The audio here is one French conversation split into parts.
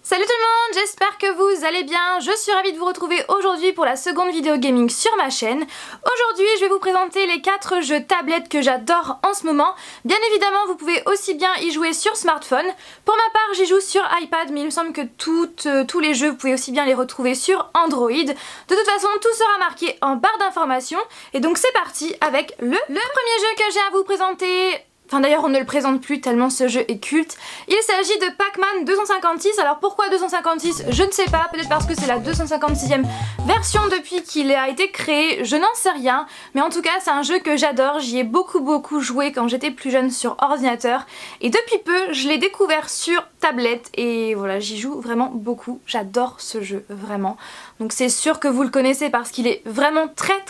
Salut tout le monde, j'espère que vous allez bien. Je suis ravie de vous retrouver aujourd'hui pour la seconde vidéo gaming sur ma chaîne. Aujourd'hui je vais vous présenter les 4 jeux tablettes que j'adore en ce moment. Bien évidemment vous pouvez aussi bien y jouer sur smartphone. Pour ma part j'y joue sur iPad, mais il me semble que tous les jeux vous pouvez aussi bien les retrouver sur Android. De toute façon tout sera marqué en barre d'informations. Et donc c'est parti avec le premier jeu que j'ai à vous présenter. Enfin d'ailleurs on ne le présente plus tellement ce jeu est culte. Il s'agit de Pac-Man 256. Alors pourquoi 256? Je ne sais pas, peut-être parce que c'est la 256e version depuis qu'il a été créé, je n'en sais rien. Mais en tout cas c'est un jeu que j'adore, j'y ai beaucoup joué quand j'étais plus jeune sur ordinateur. Et depuis peu je l'ai découvert sur tablette et voilà j'y joue vraiment beaucoup. J'adore ce jeu, vraiment. Donc c'est sûr que vous le connaissez parce qu'il est vraiment très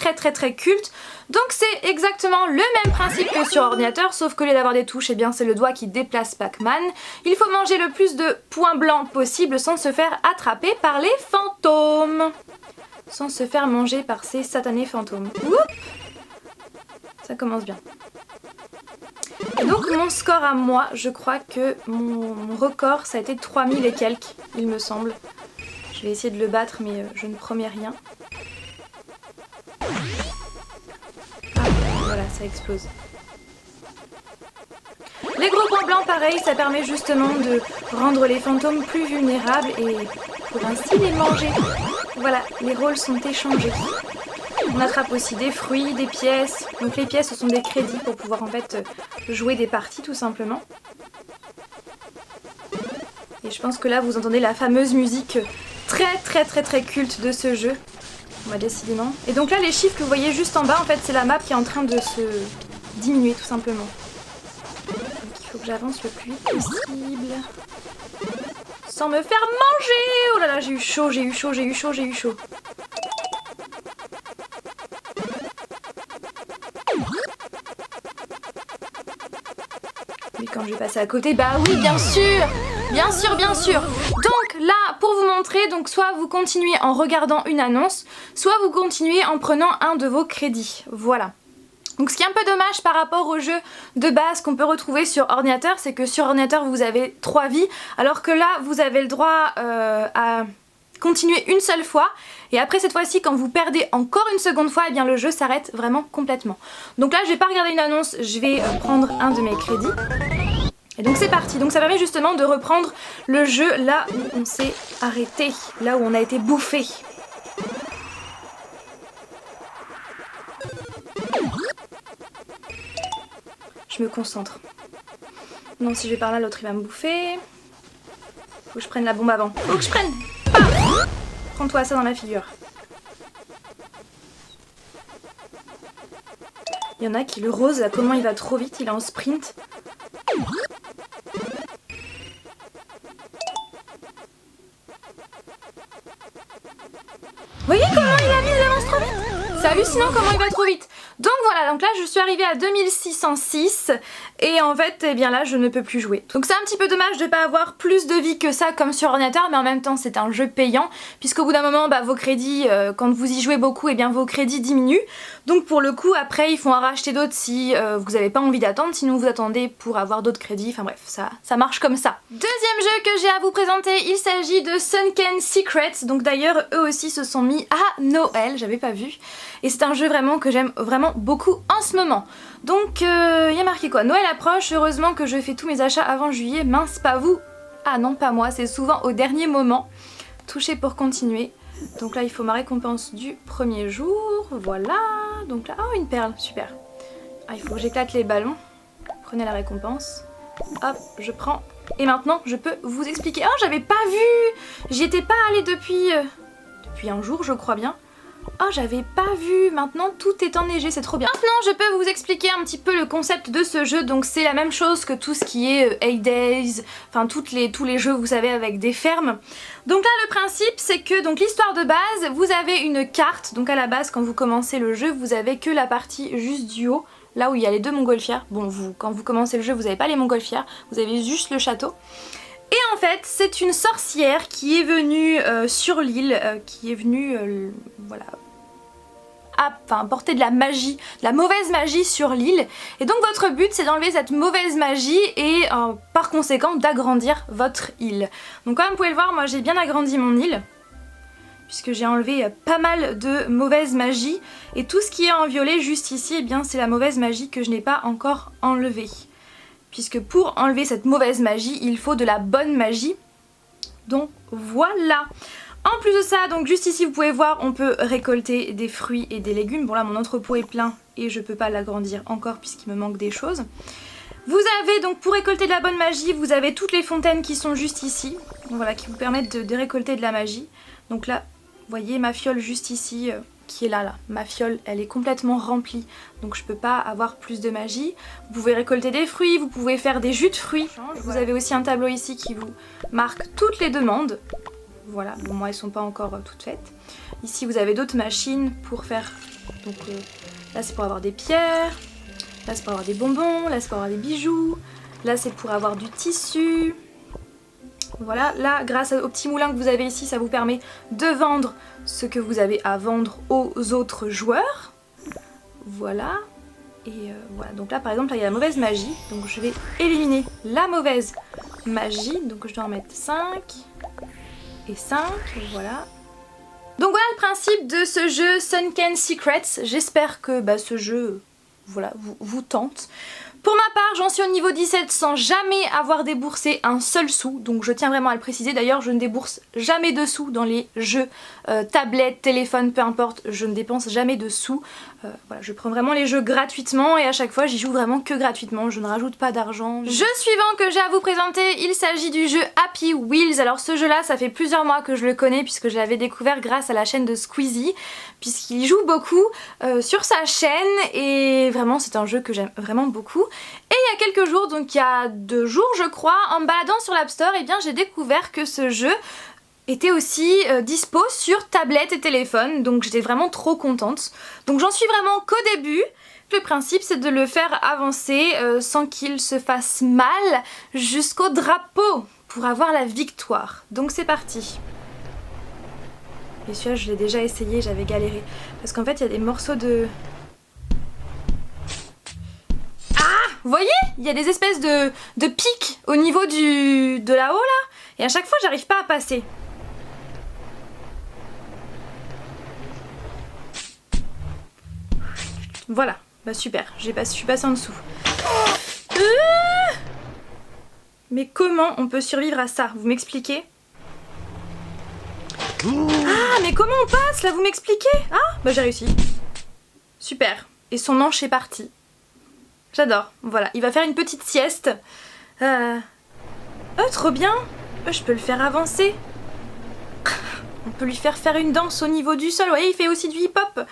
culte. Donc c'est exactement le même principe que sur ordinateur, sauf que au lieu d'avoir des touches, eh bien c'est le doigt qui déplace Pac-Man. Il faut manger le plus de points blancs possible sans se faire attraper par les fantômes. Sans se faire manger par ces satanés fantômes. Oups, ça commence bien. Et donc mon score à moi, je crois que mon record ça a été 3000 et quelques, il me semble. Je vais essayer de le battre mais je ne promets rien. Voilà, ça explose. Les gros points blancs, pareil, ça permet justement de rendre les fantômes plus vulnérables et pour ainsi les manger. Voilà, les rôles sont échangés. On attrape aussi des fruits, des pièces. Donc les pièces, ce sont des crédits pour pouvoir en fait jouer des parties tout simplement. Et je pense que là, vous entendez la fameuse musique très culte de ce jeu. Bah, décidément. Et donc là les chiffres que vous voyez juste en bas en fait c'est la map qui est en train de se diminuer tout simplement. Donc il faut que j'avance le plus vite possible. Sans me faire manger. Oh là là j'ai eu chaud. Mais quand je vais passer à côté, bah oui bien sûr. Donc là, pour vous montrer, donc soit vous continuez en regardant une annonce, soit vous continuez en prenant un de vos crédits. Voilà. Donc ce qui est un peu dommage par rapport au jeu de base qu'on peut retrouver sur ordinateur, c'est que sur ordinateur vous avez 3 vies, alors que là vous avez le droit à continuer une seule fois. Et après cette fois-ci, quand vous perdez encore une seconde fois, eh bien le jeu s'arrête vraiment complètement. Donc là je vais pas regarder une annonce, je vais prendre un de mes crédits. Et donc c'est parti, donc ça permet justement de reprendre le jeu là où on s'est arrêté, là où on a été bouffé. Je me concentre. Non, si je vais par là, l'autre il va me bouffer. Faut que je prenne la bombe avant. Faut que je prenne. Paf. Prends-toi ça dans la figure. Il y en a qui le rose, là, comment il va trop vite, il est en sprint. Vous voyez comment il avance trop vite? C'est hallucinant comment il va trop vite. Donc voilà, donc là je suis arrivée à 2606 et en fait eh bien là je ne peux plus jouer. Donc c'est un petit peu dommage de ne pas avoir plus de vie que ça comme sur ordinateur, mais en même temps c'est un jeu payant puisqu'au bout d'un moment bah, vos crédits, quand vous y jouez beaucoup, eh bien vos crédits diminuent. Donc pour le coup après il faut en racheter d'autres si vous n'avez pas envie d'attendre, sinon vous attendez pour avoir d'autres crédits, enfin bref ça marche comme ça. Deuxième jeu que j'ai à vous présenter, il s'agit de Sunken Secrets. Donc d'ailleurs eux aussi se sont mis à Noël, j'avais pas vu. Et c'est un jeu vraiment que j'aime vraiment beaucoup en ce moment. Donc il y a marqué quoi? Noël approche, heureusement que je fais tous mes achats avant juillet, mince pas vous. Ah non pas moi, c'est souvent au dernier moment. Toucher pour continuer. Donc là il faut ma récompense du premier jour, voilà. Donc là, oh une perle, super. Ah il faut que j'éclate les ballons. Prenez la récompense. Hop, je prends. Et maintenant je peux vous expliquer. Oh j'avais pas vu. J'y étais pas allée depuis un jour je crois bien. Oh j'avais pas vu, maintenant tout est enneigé, c'est trop bien. Maintenant je peux vous expliquer un petit peu le concept de ce jeu. Donc c'est la même chose que tout ce qui est Hay Days, enfin tous les jeux vous savez avec des fermes. Donc là le principe c'est que donc l'histoire de base, vous avez une carte. Donc à la base quand vous commencez le jeu vous avez que la partie juste du haut, là où il y a les 2 montgolfières. Bon quand vous commencez le jeu vous n'avez pas les montgolfières, vous avez juste le château. Et en fait c'est une sorcière qui est venue sur l'île, qui est venue voilà, porter de la magie, de la mauvaise magie sur l'île. Et donc votre but c'est d'enlever cette mauvaise magie et par conséquent d'agrandir votre île. Donc comme vous pouvez le voir, moi j'ai bien agrandi mon île, puisque j'ai enlevé pas mal de mauvaise magie. Et tout ce qui est en violet juste ici, eh bien c'est la mauvaise magie que je n'ai pas encore enlevée. Puisque pour enlever cette mauvaise magie, il faut de la bonne magie. Donc voilà. En plus de ça, donc juste ici vous pouvez voir, on peut récolter des fruits et des légumes. Bon là mon entrepôt est plein et je peux pas l'agrandir encore puisqu'il me manque des choses. Vous avez donc pour récolter de la bonne magie, vous avez toutes les fontaines qui sont juste ici. Voilà, qui vous permettent de récolter de la magie. Donc là, vous voyez ma fiole juste ici qui est là. Ma fiole elle est complètement remplie, donc je peux pas avoir plus de magie. Vous pouvez récolter des fruits, vous pouvez faire des jus de fruits. Vous avez aussi un tableau ici qui vous marque toutes les demandes. Voilà, bon moi elles sont pas encore toutes faites. Ici vous avez d'autres machines pour faire, donc là c'est pour avoir des pierres, là c'est pour avoir des bonbons, là c'est pour avoir des bijoux, là c'est pour avoir du tissu. Voilà, là grâce au petit moulin que vous avez ici, ça vous permet de vendre ce que vous avez à vendre aux autres joueurs. Voilà, et voilà, donc là par exemple là, il y a la mauvaise magie, donc je vais éliminer la mauvaise magie, donc je dois en mettre 5 et 5, voilà. Donc voilà le principe de ce jeu Sunken Secrets. J'espère que ce jeu voilà, vous tente. Pour ma part, j'en suis au niveau 17 sans jamais avoir déboursé un seul sou, donc je tiens vraiment à le préciser. D'ailleurs, je ne débourse jamais de sous dans les jeux tablettes, téléphone, peu importe, je ne dépense jamais de sous. Voilà, je prends vraiment les jeux gratuitement et à chaque fois j'y joue vraiment que gratuitement, je ne rajoute pas d'argent. Jeu suivant que j'ai à vous présenter, il s'agit du jeu Happy Wheels. Alors ce jeu là, ça fait plusieurs mois que je le connais puisque je l'avais découvert grâce à la chaîne de Squeezie, puisqu'il joue beaucoup sur sa chaîne et vraiment c'est un jeu que j'aime vraiment beaucoup. Et il y a quelques jours, donc il y a 2 jours je crois, en me baladant sur l'App Store, eh bien j'ai découvert que ce jeu était aussi dispo sur tablette et téléphone, donc j'étais vraiment trop contente. Donc j'en suis vraiment qu'au début. Le principe c'est de le faire avancer sans qu'il se fasse mal jusqu'au drapeau pour avoir la victoire. Donc c'est parti. Et celui-là je l'ai déjà essayé, j'avais galéré. Parce qu'en fait il y a des morceaux de... Ah, vous voyez, il y a des espèces de pics au niveau de là-haut là. Et à chaque fois j'arrive pas à passer. Voilà, super, je suis passée en dessous. Mais comment on peut survivre à ça? Vous m'expliquez? Ah, mais comment on passe là? Vous m'expliquez? Ah, j'ai réussi. Super. Et son manche est parti. J'adore. Voilà, il va faire une petite sieste. Trop bien. Je peux le faire avancer. On peut lui faire une danse au niveau du sol. Vous voyez, il fait aussi du hip-hop.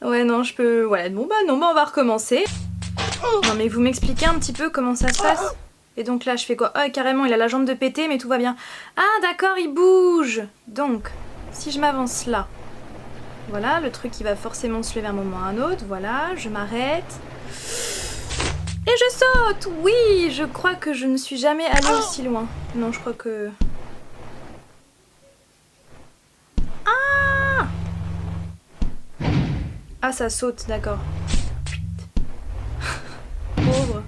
Ouais, non, je peux... Voilà, bon, on va recommencer. Non, mais vous m'expliquez un petit peu comment ça se passe? Et donc là, je fais quoi? Oh, carrément, il a la jambe de pété, mais tout va bien. Ah, d'accord, il bouge. Donc, si je m'avance là, voilà, le truc, il va forcément se lever à un moment ou à un autre. Voilà, je m'arrête. Et je saute! Oui, je crois que je ne suis jamais allée aussi loin. Non, je crois que... Ah, ça saute, d'accord. Pauvre.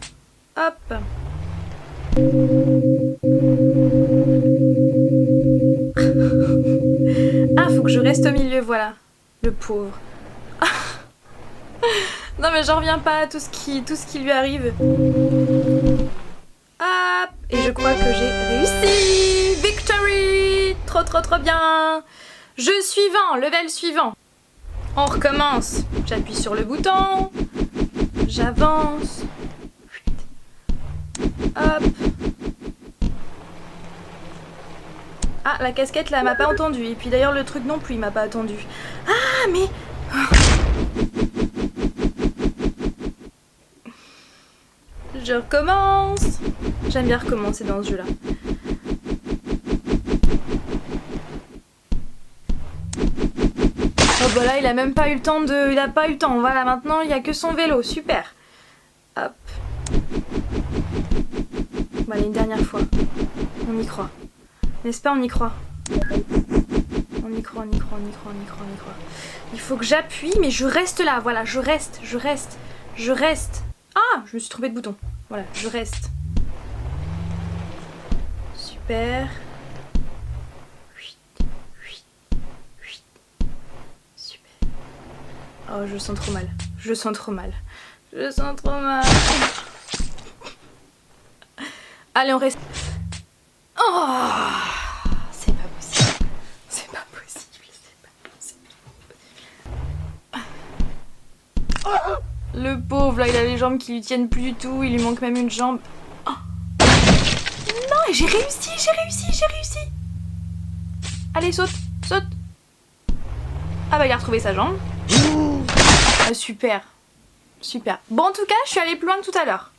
Hop. Ah, faut que je reste au milieu, voilà. Le pauvre. Non mais j'en reviens pas à tout ce qui lui arrive. Hop. Et je crois que j'ai réussi. Victory. Trop bien. Jeu suivant, level suivant. On recommence. J'appuie sur le bouton. J'avance. Hop. Ah, la casquette là, elle m'a pas entendu. Et puis d'ailleurs, le truc non plus, il m'a pas attendu. Ah, mais... Je recommence. J'aime bien recommencer dans ce jeu-là. Oh bah là, il a même pas eu le temps de... Il a pas eu le temps. Voilà, maintenant, il y a que son vélo. Super. Hop. Voilà, une dernière fois. On y croit. N'est-ce pas, on y croit? On On y croit, on y croit, on y croit, on y croit, on y croit. Il faut que j'appuie, mais je reste là. Voilà, je reste. Ah, je me suis trompée de bouton. Voilà, je reste. Super. Super. Oh, je sens trop mal. Je sens trop mal. Allez, on reste. Oh, c'est pas possible. C'est pas possible. Le pauvre, là, il a les jambes qui lui tiennent plus du tout. Il lui manque même une jambe. Oh. Non, j'ai réussi. Allez, saute. Ah bah, il a retrouvé sa jambe. Ah, super. Bon, en tout cas, je suis allée plus loin que tout à l'heure.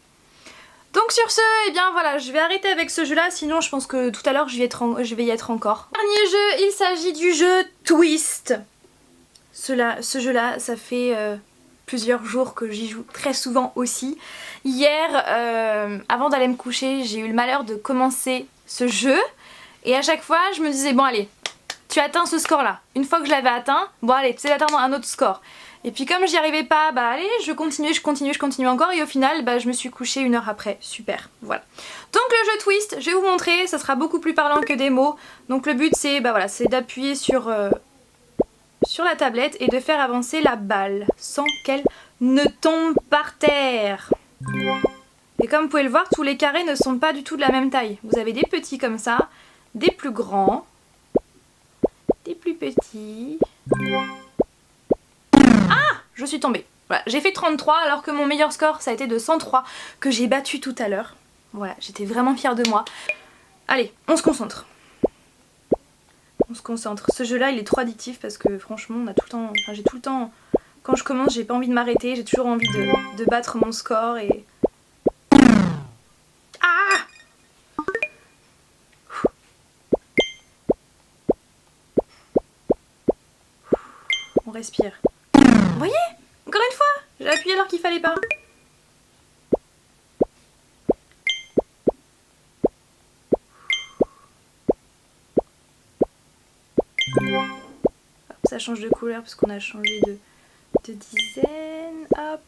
Donc sur ce, eh bien voilà, je vais arrêter avec ce jeu là, sinon je pense que tout à l'heure je vais y être encore. Dernier jeu, il s'agit du jeu Twist. Ce jeu là, ça fait plusieurs jours que j'y joue très souvent aussi. Hier, avant d'aller me coucher, j'ai eu le malheur de commencer ce jeu. Et à chaque fois, je me disais, bon allez, tu atteins ce score là. Une fois que je l'avais atteint, bon allez, tu sais d'atteindre un autre score. Et puis comme j'y arrivais pas, bah allez, je continue encore et au final, bah je me suis couchée 1 heure après. Super, voilà. Donc le jeu Twist, je vais vous montrer, ça sera beaucoup plus parlant que des mots. Donc le but c'est bah voilà, c'est d'appuyer sur la tablette et de faire avancer la balle sans qu'elle ne tombe par terre. Et comme vous pouvez le voir, tous les carrés ne sont pas du tout de la même taille. Vous avez des petits comme ça, des plus grands, des plus petits... Je suis tombée. Voilà, j'ai fait 33 alors que mon meilleur score ça a été de 103 que j'ai battu tout à l'heure. Voilà, j'étais vraiment fière de moi. Allez, on se concentre. Ce jeu là il est trop addictif parce que franchement on a tout le temps, enfin j'ai tout le temps, quand je commence j'ai pas envie de m'arrêter, j'ai toujours envie de battre mon score et... Ah! On respire. Vous voyez? Encore une fois, j'ai appuyé alors qu'il fallait pas. Hop, ça change de couleur parce qu'on a changé de dizaine. Hop.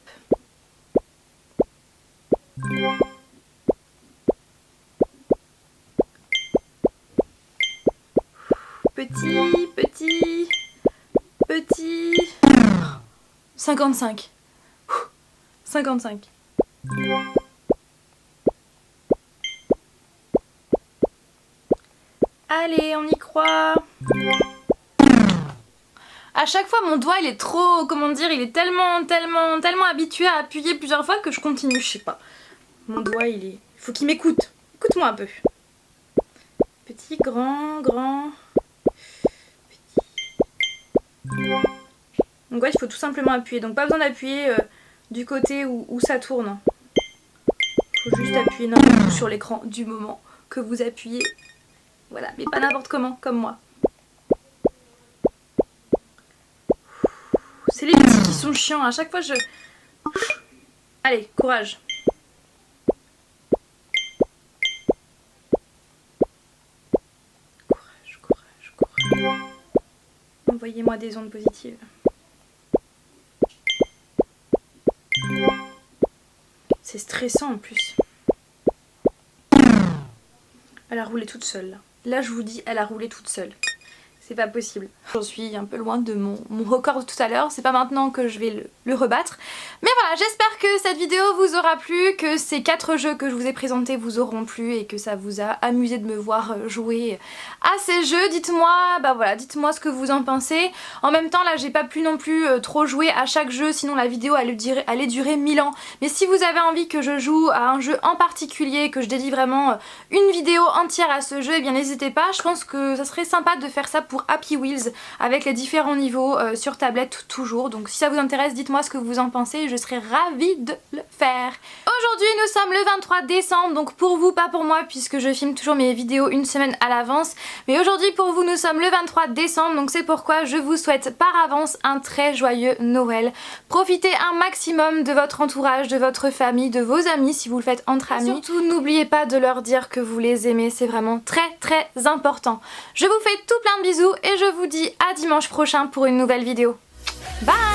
Petit. 55. 55. Allez, on y croit. À chaque fois, mon doigt, il est trop, comment dire, il est tellement habitué à appuyer plusieurs fois que je continue, je sais pas. Mon doigt, il faut qu'il m'écoute. Écoute-moi un peu. Petit, grand. Donc ouais, il faut tout simplement appuyer. Donc pas besoin d'appuyer du côté où ça tourne. Il faut juste appuyer n'importe où sur l'écran du moment que vous appuyez. Voilà, mais pas n'importe comment, comme moi. C'est les petits qui sont chiants. À chaque fois, je... Allez, courage. Courage. Envoyez-moi des ondes positives. C'est stressant en plus. Elle a roulé toute seule. Là, je vous dis, elle a roulé toute seule. C'est pas possible. J'en suis un peu loin de mon record de tout à l'heure. C'est pas maintenant que je vais le rebattre. Mais voilà, j'espère que cette vidéo vous aura plu, que ces 4 jeux que je vous ai présentés vous auront plu et que ça vous a amusé de me voir jouer à ces jeux. Dites-moi, bah voilà, dites-moi ce que vous en pensez. En même temps, là, j'ai pas pu non plus trop jouer à chaque jeu, sinon la vidéo allait durer 1000 ans. Mais si vous avez envie que je joue à un jeu en particulier, que je dédie vraiment une vidéo entière à ce jeu, eh bien n'hésitez pas. Je pense que ça serait sympa de faire ça pour Happy Wheels avec les différents niveaux sur tablette toujours. Donc si ça vous intéresse, dites-moi ce que vous en pensez, je serais ravie de le faire. Aujourd'hui nous sommes le 23 décembre, donc pour vous, pas pour moi puisque je filme toujours mes vidéos une semaine à l'avance. Mais aujourd'hui pour vous nous sommes le 23 décembre, donc c'est pourquoi je vous souhaite par avance un très joyeux Noël. Profitez un maximum de votre entourage, de votre famille, de vos amis si vous le faites entre amis. Surtout n'oubliez pas de leur dire que vous les aimez, c'est vraiment très important. Je vous fais tout plein de bisous. bisous et je vous dis à dimanche prochain pour une nouvelle vidéo. Bye!